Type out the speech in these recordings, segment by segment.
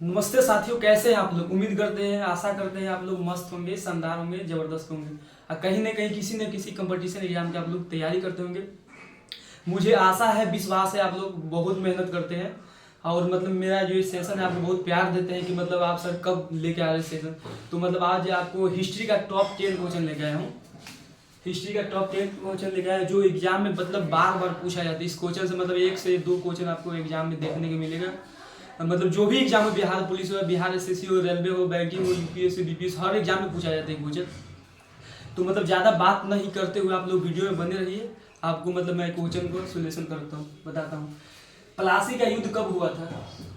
नमस्ते साथियों, कैसे हैं आप लोग। उम्मीद करते हैं, आशा करते हैं आप लोग मस्त होंगे, शानदार होंगे, जबरदस्त होंगे और कहीं ना कहीं किसी न किसी कंपटीशन एग्जाम की आप लोग तैयारी करते होंगे। मुझे आशा है, विश्वास है, आप लोग बहुत मेहनत करते हैं और मतलब मेरा जो सेशन है आपको बहुत प्यार देते हैं कि मतलब आप सर कब लेके आ रहे सेशन। तो मतलब आज आपको हिस्ट्री का टॉप 10 क्वेश्चन लेके आया हूँ। हिस्ट्री का टॉप 10 क्वेश्चन लेके आया जो एग्जाम में मतलब बार बार पूछा जाता है। इस क्वेश्चन से मतलब 1 से 2 क्वेश्चन आपको एग्जाम में देखने को मिलेगा। मतलब जो भी एग्जाम हो, बिहार पुलिस हो, बिहार एसएससी हो, रेलवे हो, बैंकिंग हो, यूपीएससी, बीपीएससी, हर एग्जाम में पूछा जाता है क्वेश्चन। तो मतलब ज़्यादा बात नहीं करते हुए आप लोग वीडियो में बने रहिए। आपको मतलब मैं क्वेश्चन को सोल्यूशन करता हूँ, बताता हूँ। प्लासी का युद्ध कब हुआ था?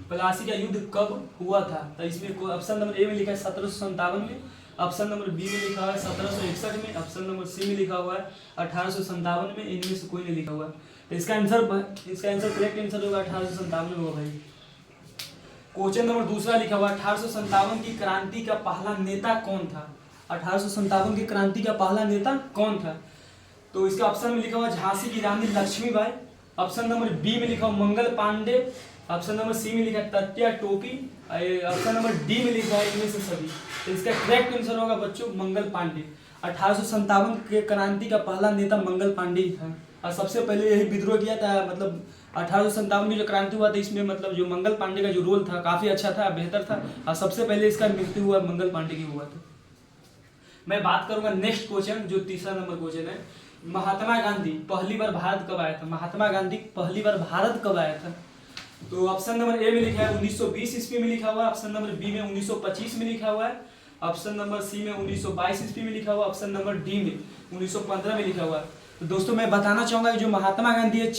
प्लासी का युद्ध कब हुआ था? तो इसमें ऑप्शन नंबर ए में लिखा है 1757 में, ऑप्शन नंबर बी में लिखा हुआ है 1761 में, ऑप्शन नंबर सी में लिखा हुआ है 1857 में। इनमें से कोई नहीं लिखा हुआ है। तो इसका आंसर करेक्ट आंसर होगा 1857 में होगा भाई। क्वेश्चन नंबर दूसरा लिखा हुआ 1857 की क्रांति का पहला नेता कौन था? 1857 की क्रांति का पहला नेता कौन था? तो इसका ऑप्शन में लिखा हुआ झांसी की रानी लक्ष्मीबाई, ऑप्शन नंबर बी में लिखा हुआ Mangal Pandey, option number C में लिखा है तत्या टोपी, ऑप्शन नंबर डी में लिखा है इनमें से सभी। तो इसका करेक्ट आंसर होगा बच्चों मंगल पांडे। 1857 के क्रांति का पहला नेता मंगल पांडे ही था और सबसे पहले यही विद्रोह किया था। मतलब 1857 में जो क्रांति हुआ था इसमें मतलब जो मंगल पांडे का जो रोल था काफी अच्छा था, बेहतर था और सबसे पहले इसका मृत्यु हुआ मंगल पांडे की हुआ था। मैं बात करूंगा नेक्स्ट क्वेश्चन जो तीसरा नंबर क्वेश्चन है। महात्मा गांधी पहली बार भारत कब आया था? महात्मा गांधी पहली बार भारत कब आया था? तो ऑप्शन नंबर ए में लिखा है 1920 ईस्वी में लिखा हुआ है, ऑप्शन नंबर बी में 1925 में लिखा हुआ है, ऑप्शन नंबर सी में 1922 ईस्वी में लिखा हुआ, ऑप्शन नंबर डी में 1915 में लिखा हुआ है। तो दोस्तों मैं बताना चाहूंगा कि जो महात्मा गांधी है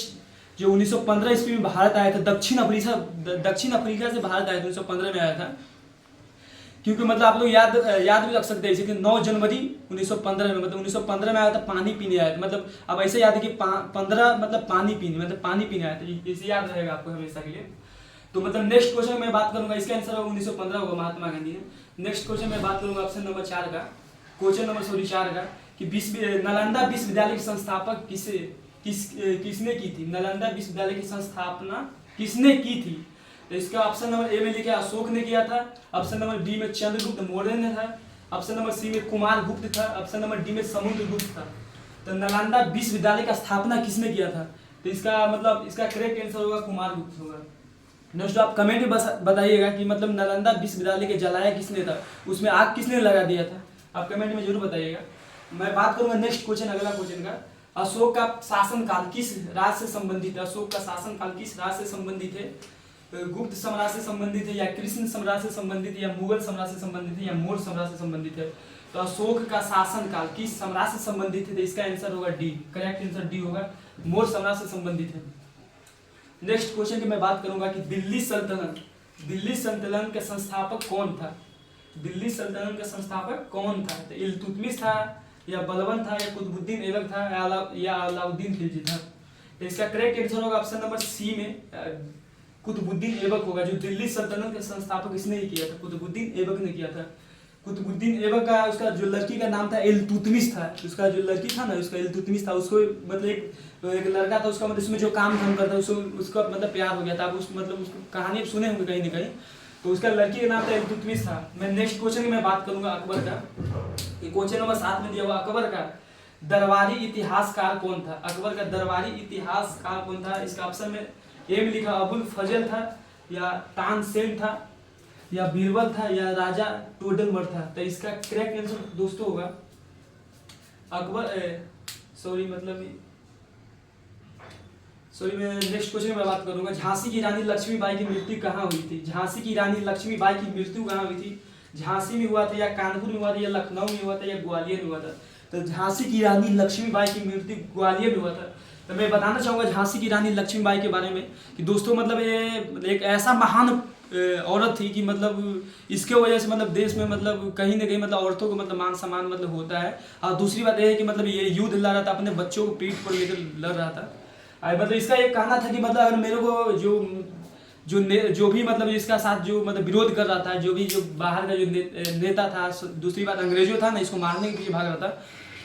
जो 1915 ईस्वी में भारत आया था, दक्षिण अफ्रीका से भारत आया था, 1915 में आया था। क्योंकि मतलब आप लोग याद भी रख सकते हैं, जैसे कि 9 जनवरी 1915 में, मतलब 1915 में आया था, पानी पीने आया था। मतलब अब ऐसे याद है कि 15 मतलब पानी पीने आया था, इसे याद रहेगा आपको हमेशा के लिए। तो मतलब नेक्स्ट क्वेश्चन में बात करूंगा, इसका आंसर होगा 1915 होगा, महात्मा गांधी है। नेक्स्ट क्वेश्चन में बात करूंगा ऑप्शन नंबर 4 का, क्वेश्चन नंबर 4 का कि नालंदा विश्वविद्यालय की संस्थापक किसने की थी? नालंदा विश्वविद्यालय की स्थापना किसने की थी? तो इसका ऑप्शन नंबर ए में लिखा अशोक ने किया था, ऑप्शन नंबर बी में चंद्रगुप्त मौर्य ने था, ऑप्शन नंबर सी में कुमार गुप्त था, ऑप्शन नंबर डी में समुद्रगुप्त था। तो नालंदा विश्वविद्यालय का स्थापना किसने किया था? तो इसका मतलब इसका करेक्ट आंसर होगा कुमार गुप्त होगा। दोस्तों आप कमेंट में बताइएगा कि मतलब नालंदा विश्वविद्यालय के जलाया किसने था, उसमें आग किसने लगा दिया था, आप कमेंट में जरूर बताइएगा। मैं बात करूंगा नेक्स्ट क्वेश्चन, अगला क्वेश्चन का, अशोक का शासनकाल किस राज्य से संबंधित है? अशोक का शासनकाल किस राज्य से संबंधित है? गुप्त सम्राट से संबंधित है या कृष्ण सम्राट से संबंधित है या मुगल सम्राट से संबंधित है या मौर्य सम्राट से संबंधित है? तो अशोक का शासनकाल किस सम्राट से संबंधित है? तो इसका आंसर होगा डी, करेक्ट आंसर डी होगा, मौर्य सम्राट से संबंधित है। नेक्स्ट क्वेश्चन की मैं बात करूंगा कि दिल्ली सल्तनत का संस्थापक कौन था? दिल्ली सल्तनत का संस्थापक कौन था? तो इल्तुतमिश था या बलबन था या कुतुबुद्दीन ऐबक था या अलाउद्दीन खिलजी था? तो इसका करेक्ट आंसर होगा ऑप्शन नंबर सी में कुतुबुद्दीन ऐबक होगा। जो दिल्ली सल्तनत का संस्थापक इसने ही किया था, कुतुबुद्दीन ऐबक ने किया था। कुतुबुद्दीन ऐबक का उसका जो लड़की का नाम था इल्तुतमिश था, उसका जो लड़की था ना उसका इल्तुतमिश था। उसको मतलब एक लड़का था उसका, मतलब इसमें जो काम करता था उसका मतलब प्यार हो गया था। आप उस मतलब उसको कहानी सुने होंगे कहीं ना कहीं, तो उसका लड़की का नाम था इल्तुतमिश था। मैं नेक्स्ट क्वेश्चन की मैं बात करूंगा अकबर का। क्वेश्चन नंबर 7 में दिया हुआ अकबर का दरबारी इतिहासकार कौन था? अकबर का दरबारी इतिहासकार कौन था? इसका ऑप्शन में ए में लिखा अबुल फजल था या तानसेन था या बीरबल था या राजा टोडरमल था। तो इसका करेक्ट आंसर दोस्तों होगा मैं नेक्स्ट क्वेश्चन में बात करूंगा झांसी की रानी लक्ष्मीबाई की मृत्यु कहाँ हुई थी? झांसी की रानी लक्ष्मीबाई की मृत्यु कहाँ हुई थी? झांसी में हुआ था या कानपुर में हुआ था या लखनऊ में हुआ था या ग्वालियर में हुआ था? तो झांसी की रानी लक्ष्मीबाई की मृत्यु ग्वालियर में हुआ था। तो मैं बताना चाहूंगा झांसी की रानी लक्ष्मीबाई के बारे में कि दोस्तों मतलब ये एक ऐसा महान औरत थी कि मतलब इसके वजह से मतलब देश में मतलब कहीं ना कहीं मतलब औरतों को मतलब मान सम्मान मतलब होता है। और दूसरी बात यह है कि मतलब ये युद्ध लड़ रहा था, अपने बच्चों को पीठ पर लेकर लड़ रहा था। मतलब इसका एक कहना था कि मतलब अगर मेरे को जो भी मतलब इसका साथ जो मतलब विरोध कर रहा था, जो बाहर का जो नेता था, दूसरी बात अंग्रेजों था ना, इसको मारने के पीछे भाग रहा था।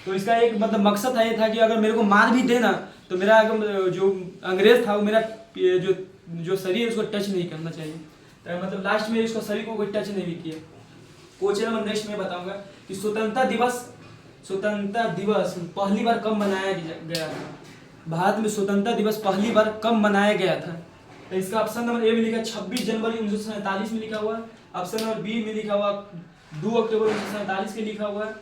तो इसका एक मतलब मकसद ये था कि अगर मेरे को मार भी देना तो मेरा जो अंग्रेज था वो मेरा जो शरीर उसको टच नहीं करना चाहिए। तो मतलब लास्ट में इसको सभी को कोई टच नहीं भी किया। क्वेश्चन नंबर नेक्स्ट में बताऊंगा कि स्वतंत्रता दिवस पहली बार कब मनाया गया था। भारत में स्वतंत्रता दिवस पहली बार कब मनाया गया था। तो इसका ऑप्शन नंबर ए में लिखा 26 जनवरी 1947 में लिखा हुआ है। ऑप्शन नंबर बी में लिखा हुआ 2 अक्टूबर 1947 के लिखा हुआ है।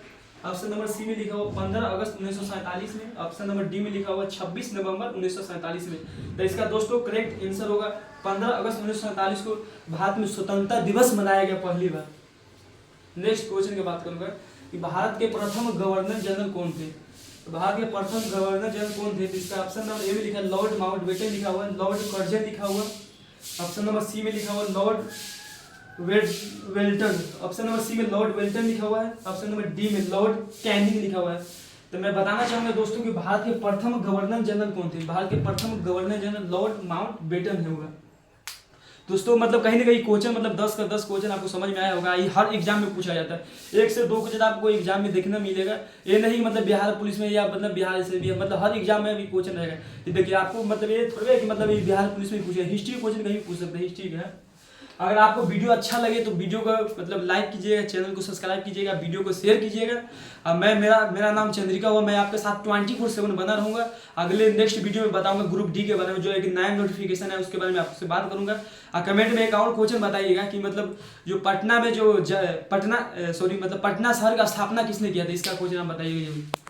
ऑप्शन नंबर सी में लिखा हुआ 15 अगस्त 1947 में। ऑप्शन नंबर डी में लिखा हुआ 26 नवंबर 1947 में। तो इसका दोस्तों करेक्ट आंसर होगा 15 अगस्त 1947 को भारत में स्वतंत्रता दिवस मनाया गया पहली बार। नेक्स्ट क्वेश्चन की बात करूंगा कि भारत के प्रथम गवर्नर जनरल कौन थे। तो भारत के प्रथम गवर्नर जनरल कौन थे। तो इसका ऑप्शन नंबर ए में लिखा लॉर्ड माउंटबेटन लिखा हुआ है, लॉर्ड कर्जन लिखा हुआ। ऑप्शन नंबर सी में लिखा हुआ लॉर्ड वेल्टन। ऑप्शन नंबर सी में लॉर्ड वेल्टन लिखा हुआ है। ऑप्शन नंबर डी में लॉर्ड कैनिंग लिखा हुआ है। तो मैं बताना चाहूंगा दोस्तों कि भारत के प्रथम गवर्नर जनरल कौन थे। भारत के प्रथम गवर्नर जनरल लॉर्ड माउंटबेटन होगा। दोस्तों मतलब कहीं ना कहीं क्वेश्चन मतलब 10 का 10 क्वेश्चन आपको समझ में आया होगा। ये हर एग्जाम में पूछा जाता है। 1 से 2 क्वेश्चन आपको एग्जाम में देखने मिलेगा। ये नहीं मतलब बिहार पुलिस में या मतलब बिहार से भी मतलब हर एग्जाम में भी क्वेश्चन रहेगा। ये देखिए आपको मतलब ये थोड़ा है कि मतलब ये बिहार पुलिस में पूछे, हिस्ट्री क्वेश्चन कहीं पूछ सकते हैं, हिस्ट्री का। अगर आपको वीडियो अच्छा लगे तो वीडियो को मतलब लाइक कीजिएगा, चैनल को सब्सक्राइब कीजिएगा, वीडियो को शेयर कीजिएगा। और मेरा नाम चंद्रिका हुआ, मैं आपके साथ 24/7 बना रहूँगा। अगले नेक्स्ट वीडियो में बताऊंगा ग्रुप डी के बारे में, जो एक नया नोटिफिकेशन है उसके बारे में आपसे बात करूंगा। और कमेंट में एक और क्वेश्चन बताइएगा कि मतलब जो पटना में जो पटना शहर का स्थापना किसने किया था, इसका क्वेश्चन आप बताइएगा जरूर।